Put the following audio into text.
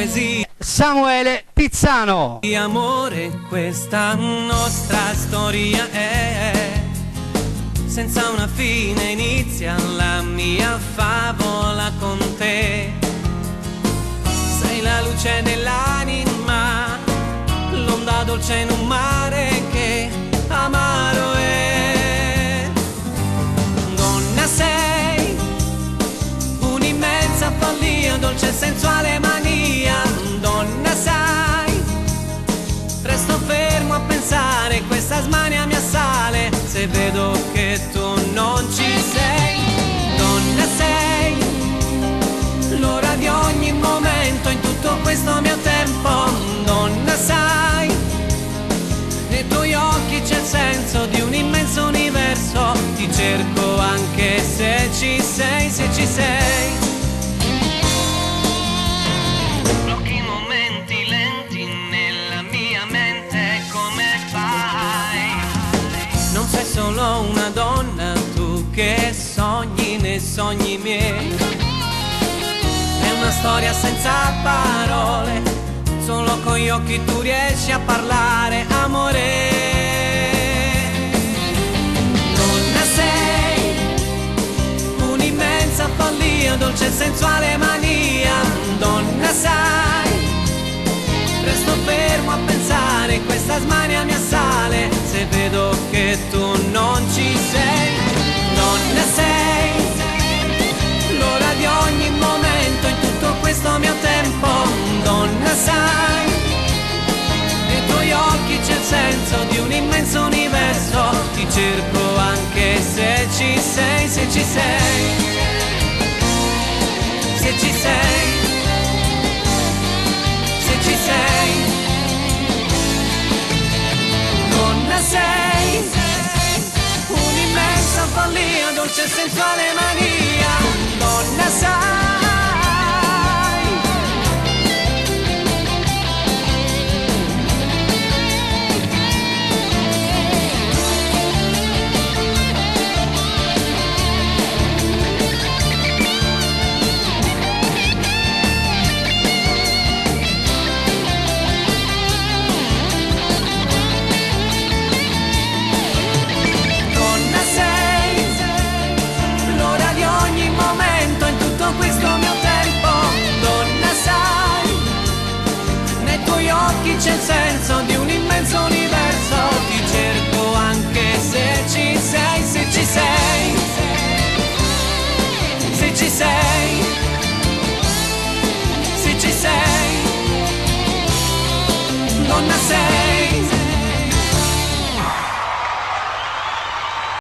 poesia. Samuele Pizzano. Di amore questa nostra storia è, senza una fine inizia la mia favola con te. Sei la luce dell'anima, l'onda dolce in un mare che amaro è. Donna sei, un'immensa follia, dolce e sensuale mania. Donna sai, resto fermo a pensare, questa smania mi assale se vedo che tu non ci sei. Donna sei, l'ora di ogni momento in tutto questo mio tempo. Donna sai, nei tuoi occhi c'è il senso di un immenso universo. Ti cerco anche se ci sei, se ci sei. Blocchi momenti lenti nella mia mente, come fai? Non sei solo una donna, tu che sogni nei sogni miei. È una storia senza parole, solo con gli occhi tu riesci a parlare, amore. Donna sei, un'immensa follia, dolce e sensuale mania. Donna sai, resto fermo a pensare, questa smania mi assale se vedo che tu non ci sei. Donna sei, l'ora di ogni momento in tutto questo mio tempo. Donna sai, nei tuoi occhi c'è il senso di un immenso universo. Ti cerco anche se ci sei, se ci sei, se ci sei, se ci sei. Donna sei, un'immensa follia, dolce e sensuale mania. Donna sai. Questo mio tempo, donna sai, nei tuoi occhi c'è il senso di un immenso universo. Ti cerco anche se ci sei, se ci sei, se ci sei, se ci sei, donna sei.